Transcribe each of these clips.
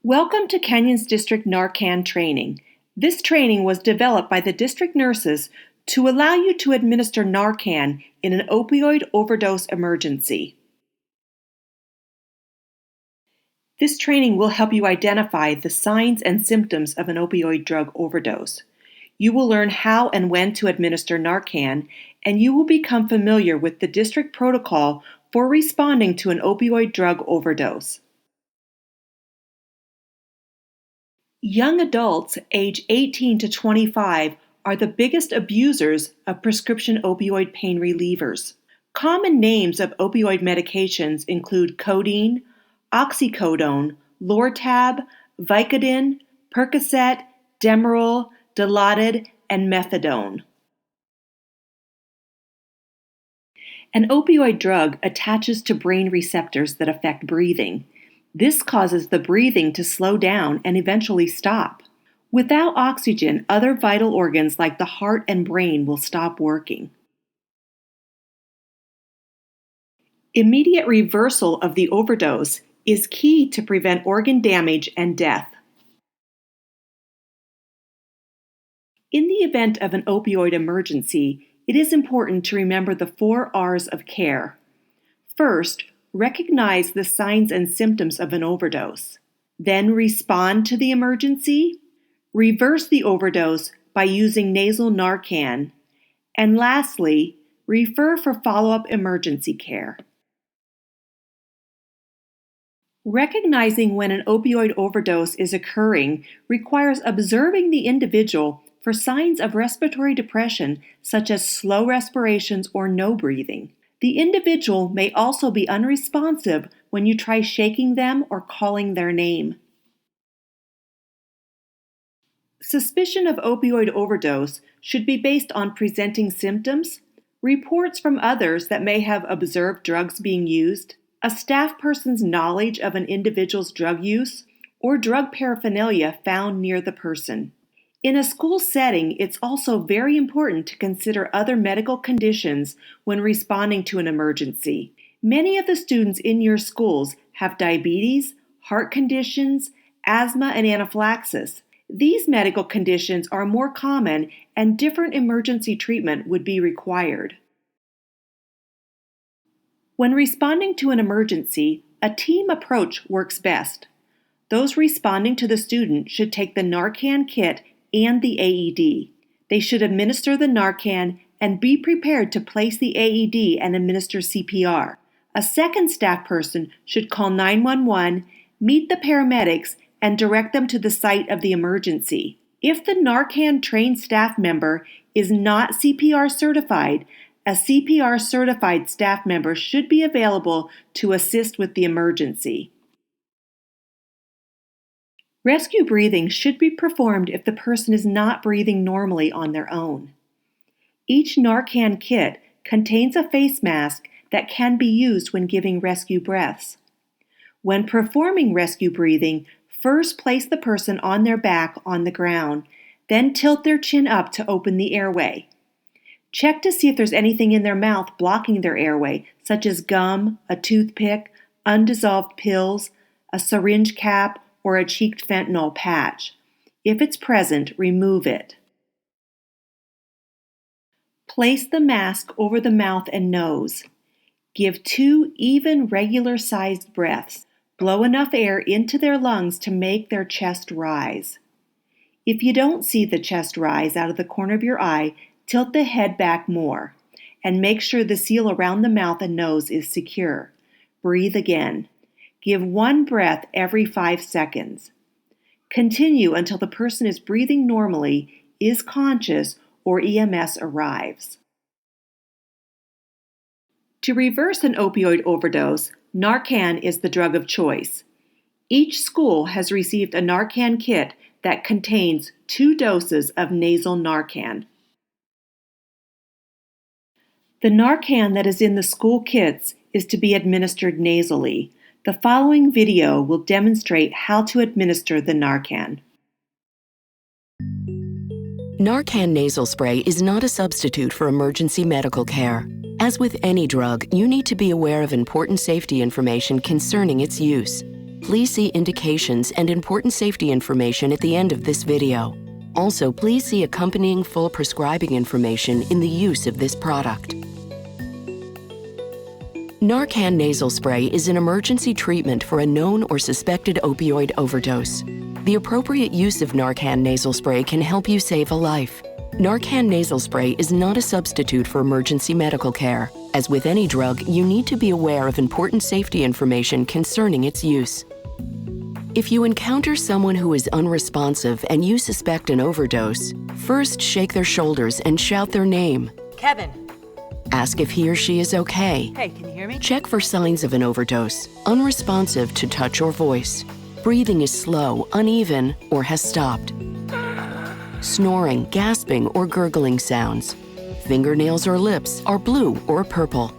Welcome to Kenyon's District Narcan Training. This training was developed by the district nurses to allow you to administer Narcan in an opioid overdose emergency. This training will help you identify the signs and symptoms of an opioid drug overdose. You will learn how and when to administer Narcan, and you will become familiar with the district protocol for responding to an opioid drug overdose. Young adults age 18 to 25 are the biggest abusers of prescription opioid pain relievers. Common names of opioid medications include codeine, oxycodone, Lortab, Vicodin, Percocet, Demerol, Dilaudid, and Methadone. An opioid drug attaches to brain receptors that affect breathing. This causes the breathing to slow down and eventually stop. Without oxygen, other vital organs like the heart and brain will stop working. Immediate reversal of the overdose is key to prevent organ damage and death. In the event of an opioid emergency, it is important to remember the 4 R's of care. First, recognize the signs and symptoms of an overdose. Then respond to the emergency. Reverse the overdose by using nasal Narcan. And lastly, refer for follow-up emergency care. Recognizing when an opioid overdose is occurring requires observing the individual for signs of respiratory depression, such as slow respirations or no breathing. The individual may also be unresponsive when you try shaking them or calling their name. Suspicion of opioid overdose should be based on presenting symptoms, reports from others that may have observed drugs being used, a staff person's knowledge of an individual's drug use, or drug paraphernalia found near the person. In a school setting, it's also very important to consider other medical conditions when responding to an emergency. Many of the students in your schools have diabetes, heart conditions, asthma, and anaphylaxis. These medical conditions are more common and different emergency treatment would be required. When responding to an emergency, a team approach works best. Those responding to the student should take the Narcan kit and the AED. They should administer the Narcan and be prepared to place the AED and administer CPR. A second staff person should call 911, meet the paramedics, and direct them to the site of the emergency. If the Narcan trained staff member is not CPR certified, a CPR certified staff member should be available to assist with the emergency. Rescue breathing should be performed if the person is not breathing normally on their own. Each Narcan kit contains a face mask that can be used when giving rescue breaths. When performing rescue breathing, first place the person on their back on the ground, then tilt their chin up to open the airway. Check to see if there's anything in their mouth blocking their airway, such as gum, a toothpick, undissolved pills, a syringe cap, or a cheeked fentanyl patch. If it's present, remove it. Place the mask over the mouth and nose. Give 2 even, regular-sized breaths. Blow enough air into their lungs to make their chest rise. If you don't see the chest rise out of the corner of your eye, tilt the head back more, and make sure the seal around the mouth and nose is secure. Breathe again. Give 1 breath every 5 seconds. Continue until the person is breathing normally, is conscious, or EMS arrives. To reverse an opioid overdose, Narcan is the drug of choice. Each school has received a Narcan kit that contains 2 doses of nasal Narcan. The Narcan that is in the school kits is to be administered nasally. The following video will demonstrate how to administer the Narcan. Narcan nasal spray is not a substitute for emergency medical care. As with any drug, you need to be aware of important safety information concerning its use. Please see indications and important safety information at the end of this video. Also, please see accompanying full prescribing information in the use of this product. Narcan nasal spray is an emergency treatment for a known or suspected opioid overdose. The appropriate use of Narcan nasal spray can help you save a life. Narcan nasal spray is not a substitute for emergency medical care. As with any drug, you need to be aware of important safety information concerning its use. If you encounter someone who is unresponsive and you suspect an overdose, first shake their shoulders and shout their name. Kevin. Ask if he or she is okay. Hey, can you hear me? Check for signs of an overdose, unresponsive to touch or voice. Breathing is slow, uneven, or has stopped. Snoring, gasping, or gurgling sounds. Fingernails or lips are blue or purple.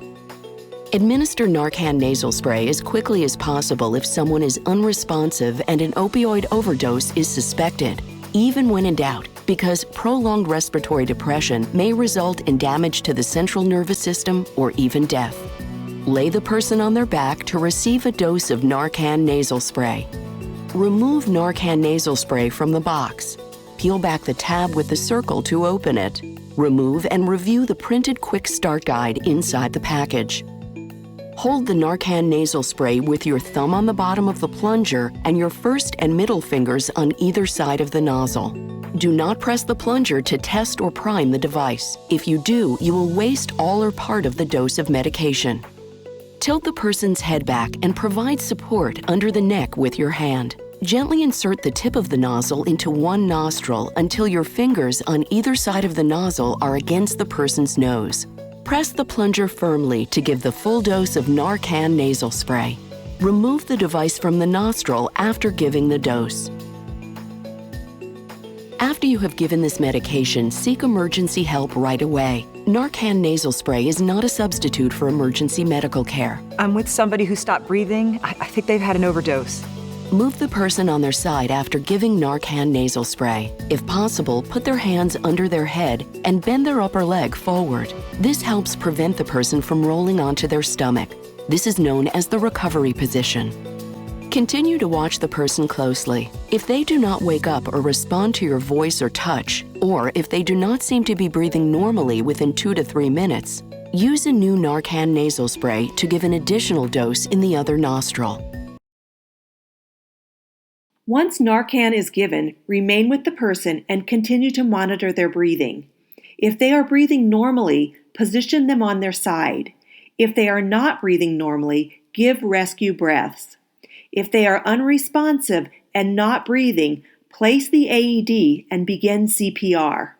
Administer Narcan nasal spray as quickly as possible if someone is unresponsive and an opioid overdose is suspected, even when in doubt, because prolonged respiratory depression may result in damage to the central nervous system or even death. Lay the person on their back to receive a dose of Narcan nasal spray. Remove Narcan nasal spray from the box. Peel back the tab with the circle to open it. Remove and review the printed quick start guide inside the package. Hold the Narcan nasal spray with your thumb on the bottom of the plunger and your first and middle fingers on either side of the nozzle. Do not press the plunger to test or prime the device. If you do, you will waste all or part of the dose of medication. Tilt the person's head back and provide support under the neck with your hand. Gently insert the tip of the nozzle into one nostril until your fingers on either side of the nozzle are against the person's nose. Press the plunger firmly to give the full dose of Narcan nasal spray. Remove the device from the nostril after giving the dose. After you have given this medication, seek emergency help right away. Narcan nasal spray is not a substitute for emergency medical care. I'm with somebody who stopped breathing. I think they've had an overdose. Move the person on their side after giving Narcan nasal spray. If possible, put their hands under their head and bend their upper leg forward. This helps prevent the person from rolling onto their stomach. This is known as the recovery position. Continue to watch the person closely. If they do not wake up or respond to your voice or touch, or if they do not seem to be breathing normally within 2 to 3 minutes, use a new Narcan nasal spray to give an additional dose in the other nostril. Once Narcan is given, remain with the person and continue to monitor their breathing. If they are breathing normally, position them on their side. If they are not breathing normally, give rescue breaths. If they are unresponsive and not breathing, place the AED and begin CPR.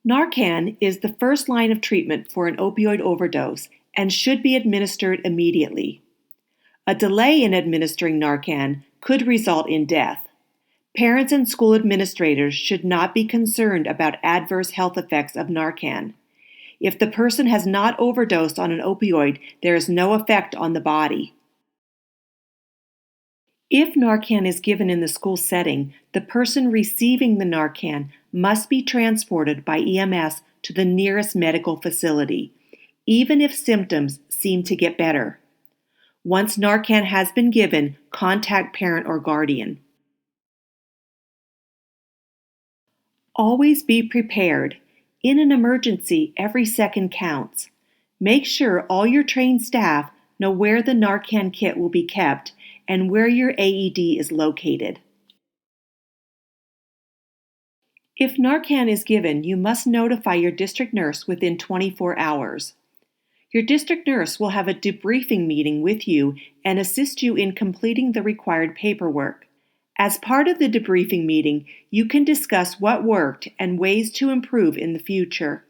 Narcan is the first line of treatment for an opioid overdose and should be administered immediately. A delay in administering Narcan could result in death. Parents and school administrators should not be concerned about adverse health effects of Narcan. If the person has not overdosed on an opioid, there is no effect on the body. If Narcan is given in the school setting, the person receiving the Narcan must be transported by EMS to the nearest medical facility, even if symptoms seem to get better. Once Narcan has been given, contact parent or guardian. Always be prepared. In an emergency, every second counts. Make sure all your trained staff know where the Narcan kit will be kept and where your AED is located. If Narcan is given, you must notify your district nurse within 24 hours. Your district nurse will have a debriefing meeting with you and assist you in completing the required paperwork. As part of the debriefing meeting, you can discuss what worked and ways to improve in the future.